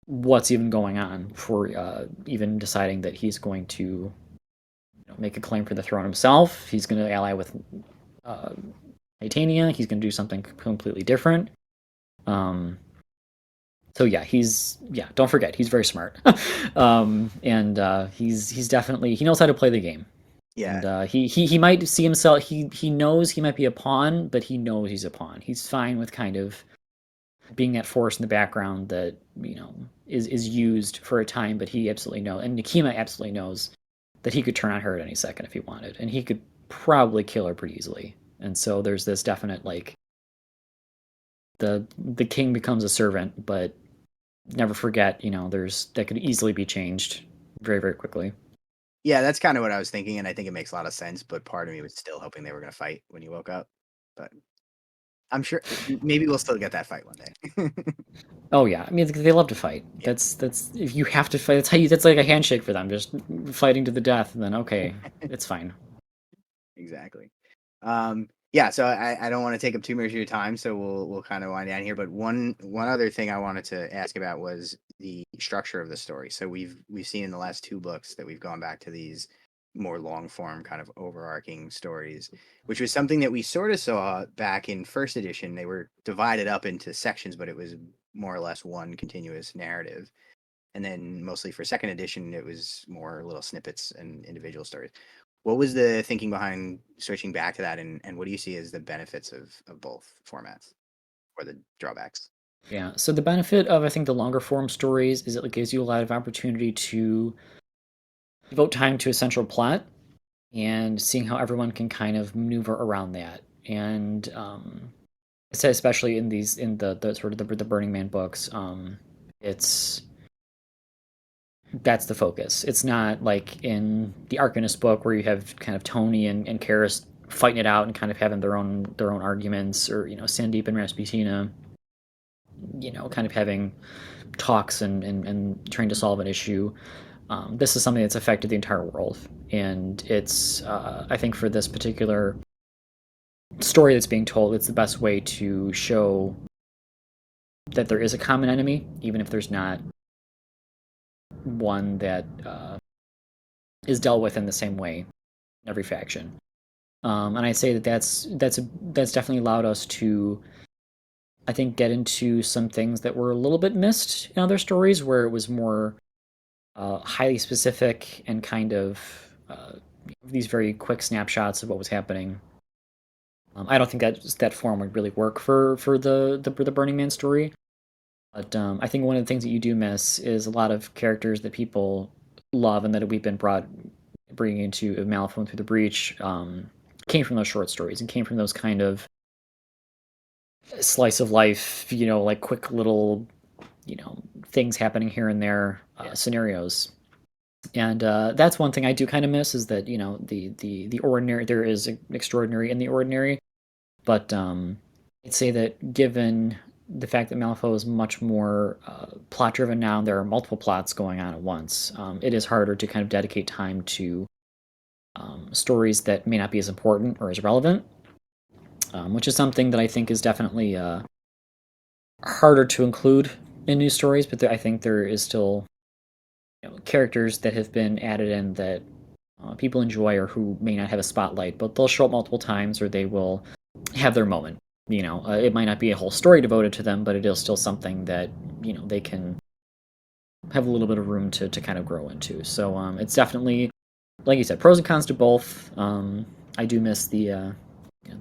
Speaker 2: what's even going on before even deciding that he's going to make a claim for the throne himself. He's going to ally with Titania. He's going to do something completely different. So yeah, don't forget, he's very smart. And he's definitely, he knows how to play the game.
Speaker 1: Yeah.
Speaker 2: And he might see himself, he knows he might be a pawn, but he knows he's a pawn. He's fine with kind of being that force in the background that, is used for a time, but he absolutely knows, and Nikima absolutely knows that he could turn on her at any second if he wanted, and he could probably kill her pretty easily. And so there's this definite like the king becomes a servant, but never forget, there's that could easily be changed very, very quickly.
Speaker 1: Yeah, that's kind of what I was thinking, and I think it makes a lot of sense, but part of me was still hoping they were going to fight when you woke up. But I'm sure maybe we'll still get that fight one day.
Speaker 2: Oh yeah, I mean they love to fight.
Speaker 1: Yeah.
Speaker 2: That's if you have to fight. That's like a handshake for them, just fighting to the death. And then okay, it's fine.
Speaker 1: Exactly. Yeah, so I don't want to take up too much of your time, so we'll kind of wind down here. But one other thing I wanted to ask about was the structure of the story. So we've seen in the last two books that we've gone back to these more long form kind of overarching stories, which was something that we sort of saw back in first edition. They were divided up into sections, but it was more or less one continuous narrative. And then mostly for second edition, it was more little snippets and individual stories. what was the thinking behind switching back to that, and what do you see as the benefits of both formats or the drawbacks?
Speaker 2: Yeah. So the benefit of, I think, the longer form stories is it gives you a lot of opportunity to devote time to a central plot and seeing how everyone can kind of maneuver around that. And I say especially in the sort of the Burning Man books, it's that's the focus. It's not like in the Arcanist book where you have kind of Tony and Karis fighting it out and kind of having their own arguments, or Sandeep and Rasputina, kind of having talks and trying to solve an issue. This is something that's affected the entire world, and it's I think for this particular story that's being told, it's the best way to show that there is a common enemy, even if there's not one that is dealt with in the same way in every faction. And I say that's definitely allowed us to, I think, get into some things that were a little bit missed in other stories, where it was more highly specific and kind of these very quick snapshots of what was happening. I don't think that form would really work for the Burning Man story. But I think one of the things that you do miss is a lot of characters that people love and that we've been bringing into Malifaux and Through the Breach came from those short stories and came from those kind of slice of life, like quick little, things happening here and there, scenarios. And that's one thing I do kind of miss, is that the ordinary, there is an extraordinary in the ordinary. But I'd say that given the fact that Malifaux is much more plot driven now, and there are multiple plots going on at once, it is harder to kind of dedicate time to stories that may not be as important or as relevant, which is something that I think is definitely harder to include in new stories. But I think there is still characters that have been added in that people enjoy, or who may not have a spotlight, but they'll show up multiple times, or they will have their moment. It might not be a whole story devoted to them, but it is still something that they can have a little bit of room to kind of grow into. So it's definitely, like you said, pros and cons to both. I do miss the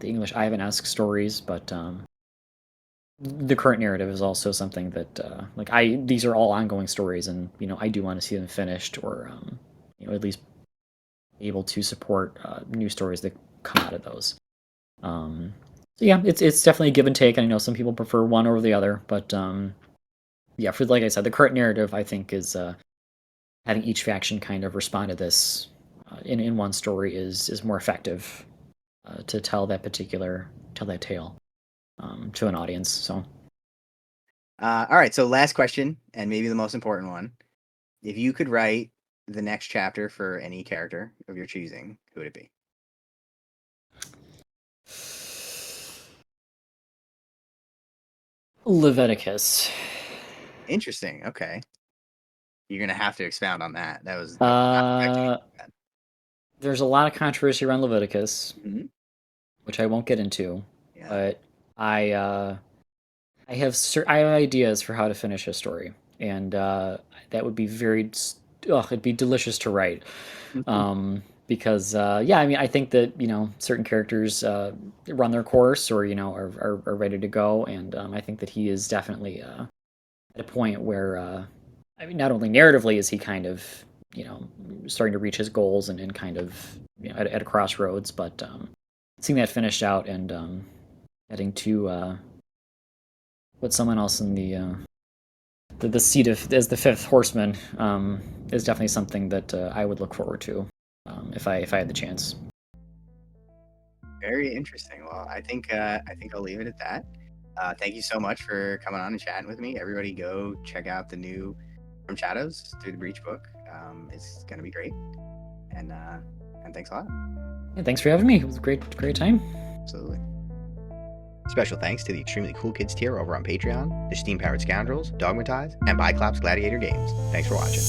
Speaker 2: English Ivan-esque stories, but the current narrative is also something that these are all ongoing stories, and I do want to see them finished, or at least able to support new stories that come out of those. So yeah, it's definitely a give and take. I know some people prefer one over the other, but yeah, for, like I said, the current narrative, I think, is having each faction kind of respond to this in one story is more effective to tell that tale to an audience. So
Speaker 1: all right, so last question, and maybe the most important one: if you could write the next chapter for any character of your choosing, who would it be?
Speaker 2: Leviticus.
Speaker 1: Interesting. Okay, you're gonna have to expound on that. That was
Speaker 2: there's a lot of controversy around Leviticus,
Speaker 1: Mhm.
Speaker 2: which I won't get into.
Speaker 1: Yeah.
Speaker 2: But I have ideas for how to finish a story, and that would be it'd be delicious to write. Because yeah, I mean, I think that certain characters run their course, or are ready to go, and I think that he is definitely at a point where I mean, not only narratively is he kind of starting to reach his goals and kind of at a crossroads, but seeing that finished out and heading to put someone else in the seat of as the fifth horseman is definitely something that I would look forward to. If I had the chance.
Speaker 1: Very interesting. Well, I think I'll leave it at that. Thank you so much for coming on and chatting with me. Everybody, go check out the new From Shadows Through the Breach book. It's gonna be great. And thanks a lot.
Speaker 2: Yeah, thanks for having me. It was a great time.
Speaker 1: Absolutely. Special thanks to the Extremely Cool Kids tier over on Patreon, the Steam Powered Scoundrels, Dogmatized, and Biclops Gladiator Games. Thanks for watching.